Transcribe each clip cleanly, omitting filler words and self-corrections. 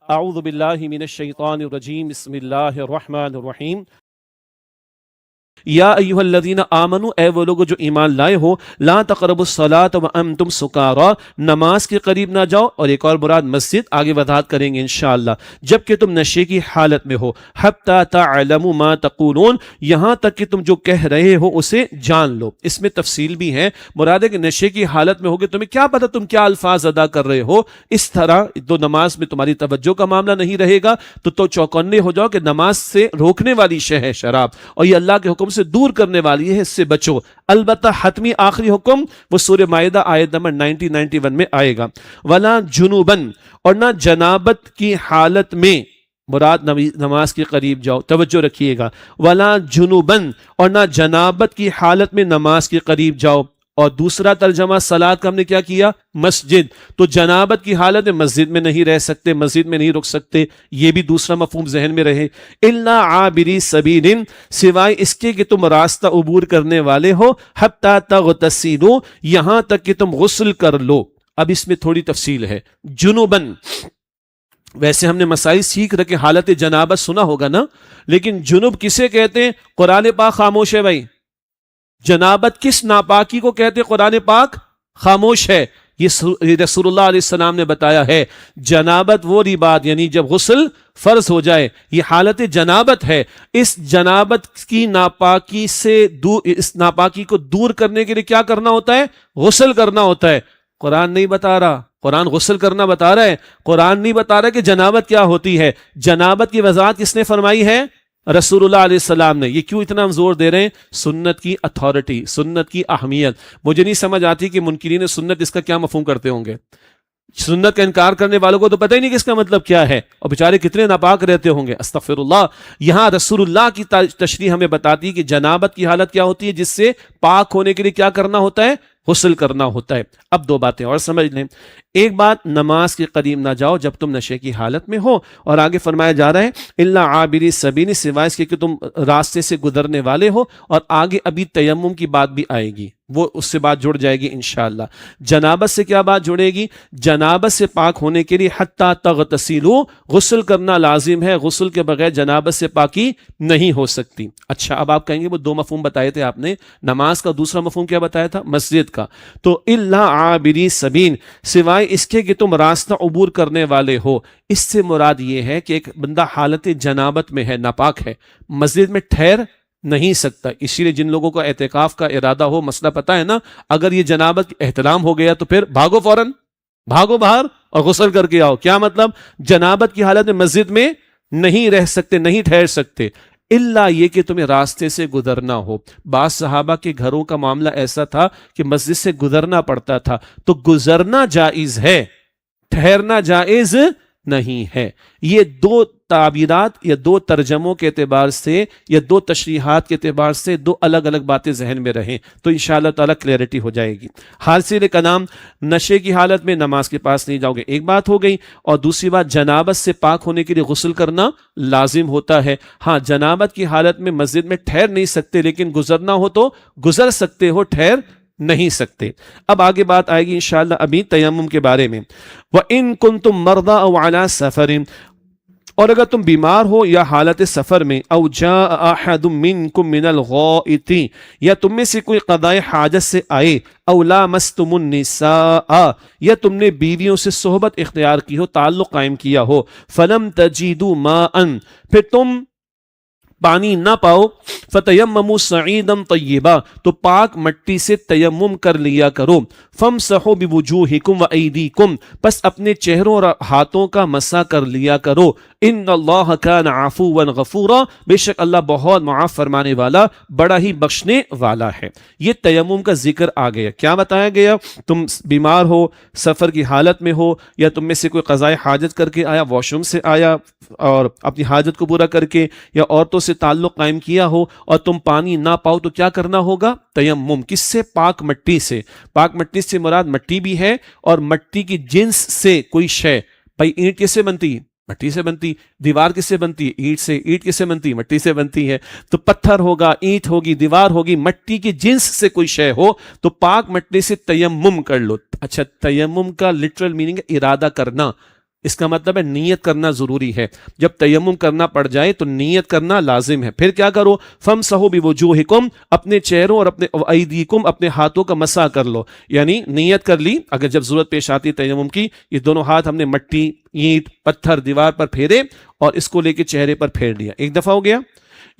اعوذ باللہ من الشیطان الرجیم بسم اللہ الرحمن الرحیم یا ایھا الذین آمنوا، اے وہ لوگو جو ایمان لائے ہو، لا تقربوا الصلاۃ وانتم سکارا، نماز کے قریب نہ جاؤ، اور ایک اور مراد مسجد، آگے وضاحت کریں گے انشاءاللہ، جبکہ تم نشے کی حالت میں ہو، حتی تعلموا ما تقولون، یہاں تک کہ تم جو کہہ رہے ہو اسے جان لو۔ اس میں تفصیل بھی ہے، مراد ہے کہ نشے کی حالت میں ہوگے، تمہیں کیا پتہ تم کیا الفاظ ادا کر رہے ہو، اس طرح تو نماز میں تمہاری توجہ کا معاملہ نہیں رہے گا، تو چوکنے ہو جاؤ کہ نماز سے روکنے والی شے ہے شراب، اور یہ اللہ کے حکم سے دور کرنے والی ہے، اس سے بچو۔ البتہ حتمی آخری حکم وہ سورہ مائدہ آیت نمبر 91 میں آئے گا۔ وَلَا جُنُوبًا، اور نہ جنابت کی حالت میں، مراد نماز کے قریب جاؤ، توجہ رکھیے گا، وَلَا جُنُوبًا، اور نہ جنابت کی حالت میں نماز کے قریب جاؤ، اور دوسرا ترجمہ صلاۃ کا ہم نے کیا کیا؟ مسجد، تو جنابت کی حالت میں مسجد میں نہیں رہ سکتے، مسجد میں نہیں رک سکتے، یہ بھی دوسرا مفہوم ذہن میں رہے۔ الا عابری سبیل، سوائے اس کے کہ تم راستہ عبور کرنے والے ہو، حتی تغتسلوا، یہاں تک کہ تم غسل کر لو۔ اب اس میں تھوڑی تفصیل ہے۔ جنوبن، ویسے ہم نے مسائل سیکھ رکھے، حالت جنابت سنا ہوگا نا، لیکن جنوب کسے کہتے ہیں؟ قرآن پاک خاموش ہے بھائی۔ جنابت کس ناپاکی کو کہتے؟ قرآن پاک خاموش ہے، یہ رسول اللہ علیہ السلام نے بتایا ہے۔ جنابت وہ بات، یعنی جب غسل فرض ہو جائے، یہ حالت جنابت ہے۔ اس جنابت کی ناپاکی سے اس ناپاکی کو دور کرنے کے لیے کیا کرنا ہوتا ہے؟ غسل کرنا ہوتا ہے۔ قرآن نہیں بتا رہا، قرآن غسل کرنا بتا رہا ہے، قرآن نہیں بتا رہا کہ جنابت کیا ہوتی ہے۔ جنابت کی وضاحت کس نے فرمائی ہے؟ رسول اللہ علیہ السلام نے۔ یہ کیوں اتنا ہم زور دے رہے ہیں؟ سنت کی اتھارٹی، سنت کی اہمیت۔ مجھے نہیں سمجھ آتی کہ منکرین سنت اس کا کیا مفہوم کرتے ہوں گے۔ سنت کا انکار کرنے والوں کو تو پتہ ہی نہیں کہ اس کا مطلب کیا ہے، اور بیچارے کتنے ناپاک رہتے ہوں گے، استغفر اللہ۔ یہاں رسول اللہ کی تشریح ہمیں بتاتی ہے کہ جنابت کی حالت کیا ہوتی ہے، جس سے پاک ہونے کے لیے کیا کرنا ہوتا ہے؟ غسل کرنا ہوتا ہے۔ اب دو باتیں اور سمجھ لیں۔ ایک بات، نماز کے قریب نہ جاؤ جب تم نشے کی حالت میں ہو، اور آگے فرمایا جا رہا ہے الا عابری سبیل، سوائے اس کے کہ تم راستے سے گزرنے والے ہو، اور آگے ابھی تیمم کی بات بھی آئے گی، وہ اس سے بات جڑ جائے گی انشاءاللہ۔ جنابت سے کیا بات جڑے گی؟ جنابت سے پاک ہونے کے لیے حتی تغتسلوا، غسل کرنا لازم ہے، غسل کے بغیر جنابت سے پاکی نہیں ہو سکتی۔ اچھا، اب آپ کہیں گے وہ دو مفہوم بتائے تھے آپ نے، نماز کا دوسرا مفہوم کیا بتایا تھا؟ مسجد کا۔ تو الا عابری سبیل، سوائے اس کے کہ تم راستہ عبور کرنے والے ہو۔ اس سے مراد یہ ہے کہ ایک بندہ حالت جنابت میں ہے، ناپاک ہے، مسجد میں ٹھہر نہیں سکتا۔ اسی لیے جن لوگوں کو اعتکاف کا ارادہ ہو، مسئلہ پتہ ہے نا، اگر یہ جنابت احتلام ہو گیا تو پھر بھاگو، فوراً بھاگو باہر اور غسل کر کے آؤ۔ کیا مطلب؟ جنابت کی حالت میں مسجد میں نہیں رہ سکتے، نہیں ٹھہر سکتے، الا یہ کہ تمہیں راستے سے گزرنا ہو۔ بعض صحابہ کے گھروں کا معاملہ ایسا تھا کہ مسجد سے گزرنا پڑتا تھا، تو گزرنا جائز ہے، ٹھہرنا جائز نہیں ہے۔ یہ دو تعبیرات یا دو ترجموں کے اعتبار سے یا دو تشریحات کے اعتبار سے دو الگ الگ باتیں ذہن میں رہیں تو انشاءاللہ تعالیٰ کلیئرٹی ہو جائے گی۔ حاصل کلام، نشے کی حالت میں نماز کے پاس نہیں جاؤ گے، ایک بات ہو گئی، اور دوسری بات جنابت سے پاک ہونے کے لیے غسل کرنا لازم ہوتا ہے۔ ہاں، جنابت کی حالت میں مسجد میں ٹھہر نہیں سکتے، لیکن گزرنا ہو تو گزر سکتے ہو، ٹھہر نہیں سکتے۔ اب آگے بات آئے گی انشاءاللہ ابھی تیمم کے بارے میں۔ وَإِن كُنتُم مَرْضَىٰ أَوْ عَلَىٰ سَفَرٍ، اور اگر تم بیمار ہو یا حالت سفر میں، او جاء احد منکم من الغائط، یا تم میں سے کوئی قضائے حاجت سے آئے، او لامستم النساء، یا تم نے بیویوں سے صحبت اختیار کی ہو، تعلق قائم کیا ہو، فلم تجدوا ماء، پھر تم پانی نہ پاؤ، فتیمموا صعیدا طیبا، تو پاک مٹی سے تیمم کر لیا کرو، فامسحوا بوجوہکم وایدیکم، پس اپنے چہروں اور ہاتھوں کا مسح کر لیا کرو، ان اللہ کان عفوا غفورا، بے شک اللہ بہت معاف فرمانے والا، بڑا ہی بخشنے والا ہے۔ یہ تیمم کا ذکر آ گیا۔ کیا بتایا گیا؟ تم بیمار ہو، سفر کی حالت میں ہو، یا تم میں سے کوئی قضائے حاجت کر کے آیا، واش روم سے آیا اور اپنی حاجت کو پورا کر کے، یا عورتوں سے تعلق قائم کیا ہو اور تم پانی نہ پاؤ، تو کیا کرنا ہوگا؟ تیمم۔ کس سے؟ پاک مٹی سے۔ پاک مٹی سے مراد مٹی بھی ہے اور مٹی کی جنس سے کوئی شے۔ بھائی اینٹ کس سے بنتی ہے؟ مٹی سے بنتی۔ دیوار کس سے بنتی ہے؟ اینٹ سے۔ اینٹ کس سے بنتی ہے؟ مٹی سے بنتی ہے۔ تو پتھر ہوگا، اینٹ ہوگی، دیوار ہوگی، مٹی کی جنس سے کوئی شے ہو تو پاک مٹی سے تیمم کر لو۔ اچھا، تیمم کا لٹرل میننگ ہے ارادہ کرنا۔ اس کا مطلب ہے نیت کرنا ضروری ہے. جب تیمم کرنا پڑ جائے تو نیت کرنا لازم ہے. پھر کیا کرو؟ فامسحوا بوجوہکم، اپنے چہروں اور اپنے ایدیکم، اپنے ہاتھوں کا مسح کر لو. یعنی نیت کر لی، اگر جب ضرورت پیش آتی ہے تیمم کی، یہ دونوں ہاتھ ہم نے مٹی، اینٹ، پتھر، دیوار پر پھیرے اور اس کو لے کے چہرے پر پھیر لیا، ایک دفعہ ہو گیا.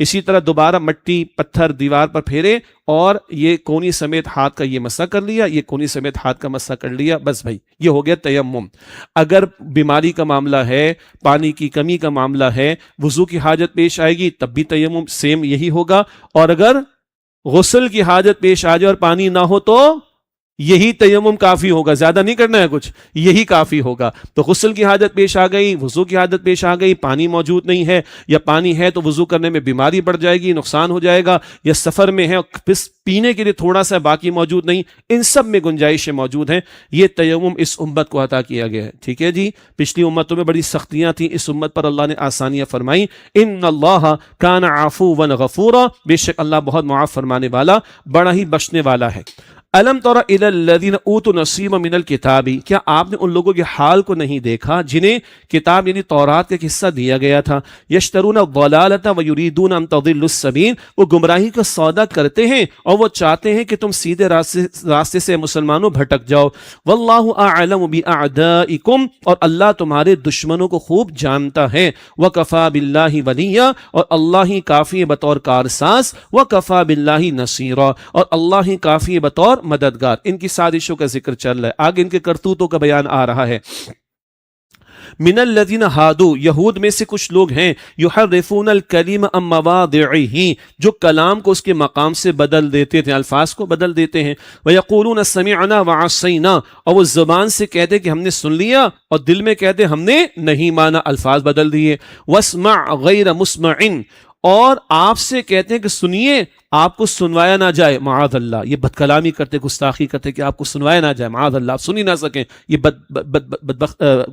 اسی طرح دوبارہ مٹی، پتھر، دیوار پر پھیرے اور یہ کونی سمیت ہاتھ کا یہ مسح کر لیا، یہ کونی سمیت ہاتھ کا مسح کر لیا. بس بھائی یہ ہو گیا تیمم. اگر بیماری کا معاملہ ہے، پانی کی کمی کا معاملہ ہے، وضو کی حاجت پیش آئے گی تب بھی تیمم سیم یہی ہوگا. اور اگر غسل کی حاجت پیش آ جائے اور پانی نہ ہو تو یہی تیمم کافی ہوگا، زیادہ نہیں کرنا ہے کچھ، یہی کافی ہوگا. تو غسل کی حاجت پیش آ گئی، وضو کی حاجت پیش آ گئی، پانی موجود نہیں ہے، یا پانی ہے تو وضو کرنے میں بیماری بڑھ جائے گی، نقصان ہو جائے گا، یا سفر میں ہے اور پینے کے لیے تھوڑا سا باقی موجود نہیں، ان سب میں گنجائشیں موجود ہیں. یہ تیمم اس امت کو عطا کیا گیا ہے. ٹھیک ہے جی. پچھلی امتوں میں بڑی سختیاں تھیں، اس امت پر اللہ نے آسانیاں فرمائی. ان اللہ کان عفوا غفورا، بے شک اللہ بہت معاف فرمانے والا، بڑا ہی بخشنے والا ہے. الم تر الی الذین اوتوا نصیبا من الکتاب، کیا آپ نے ان لوگوں کے حال کو نہیں دیکھا جنہیں کتاب یعنی تورات کا حصہ دیا گیا تھا. یشترون الضلالۃ ویریدون ان تضلوا السبیل، وہ گمراہی کا سودا کرتے ہیں اور وہ چاہتے ہیں کہ تم سیدھے راستے سے مسلمانوں بھٹک جاؤ. واللہ اعلم باعدائکم، اور اللہ تمہارے دشمنوں کو خوب جانتا ہے. وکفی باللہ ولیا، اور اللہ ہی کافی ہے بطور کارساز. وکفی باللہ نصیرا، اور اللہ ہی کافی ہے بطور مددگار. ان کی سازشوں کا ذکر چل رہا ہے، آگے ان کے کرتوتوں کا بیان آ رہا ہے. من الذین ہادو، یہود میں سے کچھ لوگ ہیں، یحرفون الکلم عن مواضعہ، جو کلام کو اس کے مقام سے بدل دیتے تھے، الفاظ کو بدل دیتے ہیں. ویقولون سمعنا وعصینا، اور وہ زبان سے کہتے کہ ہم نے سن لیا اور دل میں کہتے ہم نے نہیں مانا، الفاظ بدل دیے. واسمع غیر مسمع، اور آپ سے کہتے ہیں کہ سنیے، آپ کو سنوایا نہ جائے. معاذ اللہ، یہ بد کلامی کرتے، گستاخی کرتے کہ آپ کو سنوایا نہ جائے. معاذ اللہ، آپ سن ہی نہ سکیں. یہ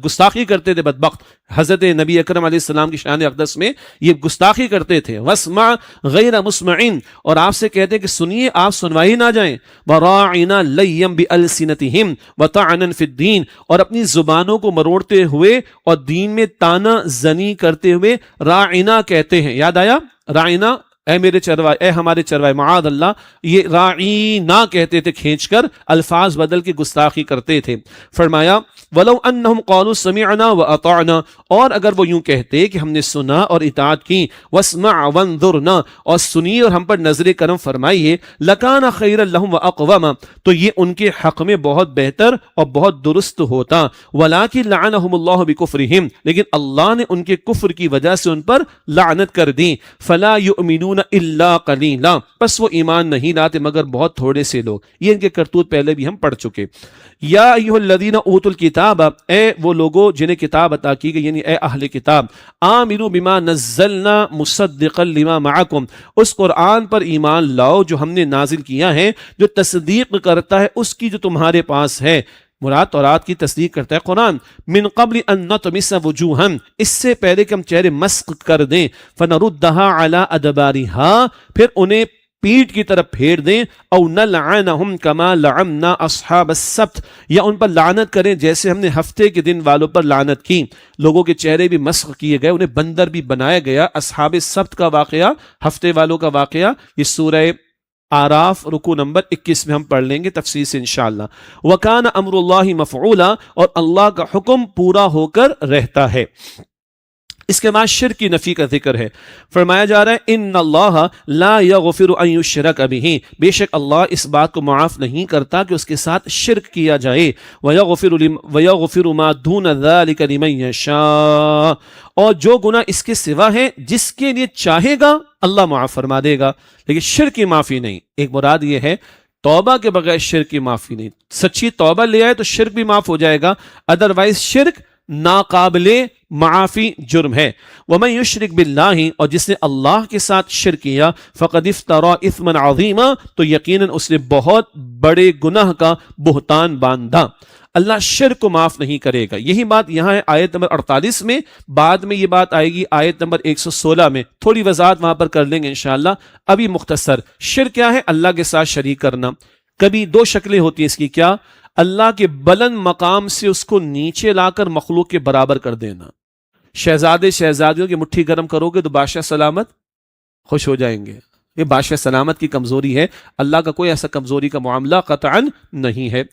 گستاخی کرتے تھے بدبخت. حضرت نبی اکرم علیہ السلام کی شان اقدس میں یہ گستاخی کرتے تھے. واسمع غیر مسمع، اور آپ سے کہتے ہیں کہ سنیے، آپ سنوائی نہ جائیں. وراعنا لیم بالسنتہم وطعنا فی الدین، اور اپنی زبانوں کو مروڑتے ہوئے اور دین میں تانا زنی کرتے ہوئے راعنا کہتے ہیں. یاد آیا؟ راعنا، اے میرے چروائے، اے ہمارے چروائے. معاذ اللہ، یہ راعینا کہتے تھے، کھینچ کر الفاظ بدل کے گستاخی کرتے تھے. فرمایا وَلَوْ أَنَّهُمْ قَالُوا سَمِعْنَا وَأَطَعْنَا، اور اگر وہ یوں کہتے کہ ہم نے سنا اور اطاعت کی. وَاسْمَعْ وَانظُرْنَا، اور سنیے اور ہم پر نظر کرم فرمائیے. لَكَانَ خَيْرًا لَهُمْ وَأَقْوَمَ، تو یہ ان کے حق میں بہت بہتر اور بہت درست ہوتا. وَلَكِنْ لَعَنَهُمُ اللَّهُ بِكُفْرِهِمْ، لیکن اللہ نے ان کے کفر کی وجہ سے ان پر لعنت کر دی. فَلَا يُؤْمِنُونَ إِلَّا قَلِيلًا، پس وہ ایمان نہیں لاتے مگر بہت تھوڑے سے لوگ. یہ ان کے کرتوت پہلے بھی ہم پڑھ چکے. یا ایھا الذین اوتوا الکتاب، اے وہ لوگوں جنہیں کتاب عطا کی گئی، یعنی اے اہل کتاب. آمنوا بما نزلنا مصدقا لما معکم، اس قرآن پر ایمان لاؤ جو ہم نے نازل کیا ہے، جو تصدیق کرتا ہے اس کی جو تمہارے پاس ہے. مراد تورات کی تصدیق کرتا ہے قرآن. من قبل ان نطمس وجوہا، اس سے پہلے کہ ہم چہرے مسخ کر دیں. فنردھا علی ادبارہا، پھر انہیں پیٹ کی طرف پھیر دیں. او نلعنہم کما لعنا اصحاب السبت، یا ان پر لعنت کریں جیسے ہم نے ہفتے کے دن والوں پر لعنت کی. لوگوں کے چہرے بھی مسخ کیے گئے، انہیں بندر بھی بنایا گیا. اصحاب السبت کا واقعہ، ہفتے والوں کا واقعہ، یہ سورہ آراف رکوع نمبر 21 میں ہم پڑھ لیں گے تفصیل سے انشاءاللہ. وَكَانَ أَمْرُ اللَّهِ مَفْعُولًا، اور اللہ کا حکم پورا ہو کر رہتا ہے. اس کے بعد شرک کی نفی کا ذکر ہے. فرمایا جا رہا ہے ان اللہ لا یغفر ان یشرک بہ، بے شک اللہ اس بات کو معاف نہیں کرتا کہ اس کے ساتھ شرک کیا جائے. ویغفر ما دون ذلک لمن یشاء، اور جو گناہ اس کے سوا ہے جس کے لیے چاہے گا اللہ معاف فرما دے گا، لیکن شرک کی معافی نہیں. ایک مراد یہ ہے توبہ کے بغیر شرک کی معافی نہیں. سچی توبہ لے آئے تو شرک بھی معاف ہو جائے گا، ادروائز شرک ناقابل معافی جرم ہے. ومن یشرک باللہ، اور جس نے اللہ کے ساتھ شرک کیا، فقد افترى اثما عظیما، تو یقیناً اس نے بہت بڑے گناہ کا بہتان باندھا. اللہ شرک کو معاف نہیں کرے گا. یہی بات یہاں ہے آیت نمبر 48 میں، بعد میں یہ بات آئے گی آیت نمبر 116 میں. تھوڑی وضاحت وہاں پر کر لیں گے انشاءاللہ. ابھی مختصر، شرک کیا ہے؟ اللہ کے ساتھ شریک کرنا. کبھی دو شکلیں ہوتی ہیں اس کی، کیا؟ اللہ کے بلند مقام سے اس کو نیچے لا کر مخلوق کے برابر کر دینا. شہزادے شہزادیوں کی مٹھی گرم کرو گے تو بادشاہ سلامت خوش ہو جائیں گے. یہ بادشاہ سلامت کی کمزوری ہے، اللہ کا کوئی ایسا کمزوری کا معاملہ قطعاً نہیں ہے.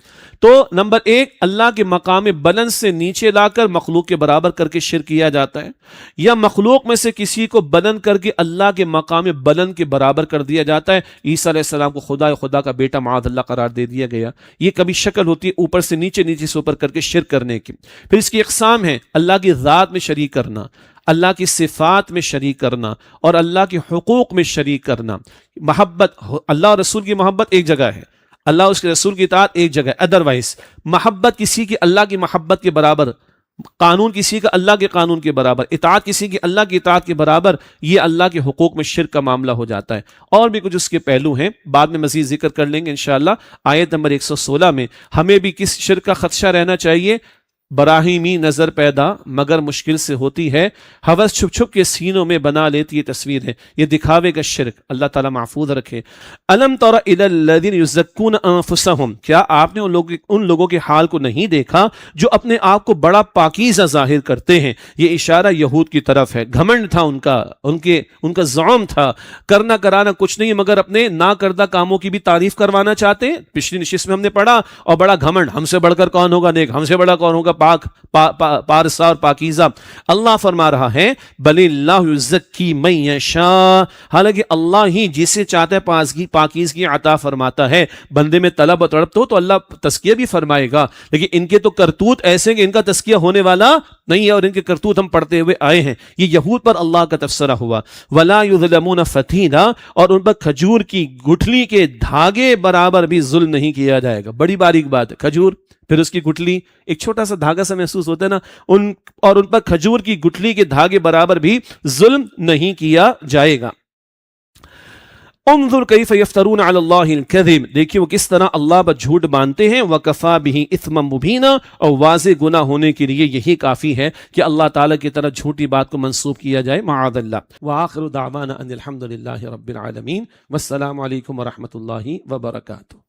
تو نمبر ایک، اللہ کے مقام بلند سے نیچے لا کر مخلوق کے برابر کر کے شرک کیا جاتا ہے، یا مخلوق میں سے کسی کو بلند کر کے اللہ کے مقام بلند کے برابر کر دیا جاتا ہے. عیسیٰ علیہ السلام کو خدا کا بیٹا معاذ اللہ قرار دے دیا گیا. یہ کبھی شکل ہوتی ہے اوپر سے نیچے، نیچے سے اوپر کر کے شرک کرنے کی. پھر اس کی اقسام ہے، اللہ کی ذات میں شریک کرنا، اللہ کی صفات میں شریک کرنا، اور اللہ کے حقوق میں شریک کرنا. محبت، اللہ اور رسول کی محبت ایک جگہ ہے، اللہ اس کے رسول کی اطاعت ایک جگہ ہے. ادروائز محبت کسی کی اللہ کی محبت کے برابر، قانون کسی کا اللہ کے قانون کے برابر، اطاعت کسی کی اللہ کی اطاعت کے برابر، یہ اللہ کے حقوق میں شرک کا معاملہ ہو جاتا ہے. اور بھی کچھ اس کے پہلو ہیں، بعد میں مزید ذکر کر لیں گے انشاءاللہ. آیت نمبر 116 میں ہمیں بھی کس شرک کا خدشہ رہنا چاہیے؟ براہیمی نظر پیدا مگر مشکل سے ہوتی ہے، ہوس چھپ چھپ کے سینوں میں بنا لیتی یہ تصویر ہے. یہ دکھاوے کا شرک، اللہ تعالیٰ محفوظ رکھے. الم تر الی الذین یزکون انفسہم، کیا آپ نے ان لوگوں کے حال کو نہیں دیکھا جو اپنے آپ کو بڑا پاکیزہ ظاہر کرتے ہیں؟ یہ اشارہ یہود کی طرف ہے. گھمنڈ تھا ان کا زعم تھا، کرنا کرانا کچھ نہیں مگر اپنے نا کردہ کاموں کی بھی تعریف کروانا چاہتے ہیں. پچھلی نشست میں ہم نے پڑھا، اور بڑا گھمنڈ، ہم سے بڑھ کر کون ہوگا نیک، ہم سے بڑا کون ہوگا پاک پارسا اور پاکیزہ. اللہ فرما رہا ہے بل اللہ یزکی من یشاء، حالانکہ اللہ ہی جسے چاہتا ہے پاکیزگی عطا فرماتا ہے. بندے میں طلب و تڑپ تو اللہ تزکیہ بھی فرمائے گا، لیکن ان کے تو کرتوت ایسے ہیں کہ ان کا تزکیہ ہونے والا نہیں ہے، اور ان کے کرتوت ہم پڑھتے ہوئے آئے ہیں. یہ یہود پر اللہ کا تبصرہ ہوا. ولا یظلمون فتیلا، اور ان پر کھجور کی گٹھلی کے دھاگے برابر بھی ظلم نہیں کیا جائے گا. بڑی باریک بات ہے، کھجور پھر اس کی گٹھلی، ایک چھوٹا سا دھاگا سا محسوس ہوتا ہے نا، ان پر کھجور کی گٹھلی کے دھاگے برابر بھی ظلم نہیں کیا جائے گا. انظر کیف یفترون علی اللہ الکذب، دیکھیے وہ کس طرح اللہ پر جھوٹ باندھتے ہیں. وکفا بہ اثما مبینا، اور واضح گناہ ہونے کے لیے یہی کافی ہے کہ اللہ تعالیٰ کی طرح جھوٹی بات کو منسوب کیا جائے، معاذ اللہ. وآخر دعوانا ان الحمد للہ رب العالمین، والسلام علیکم ورحمۃ اللہ وبرکاتہ.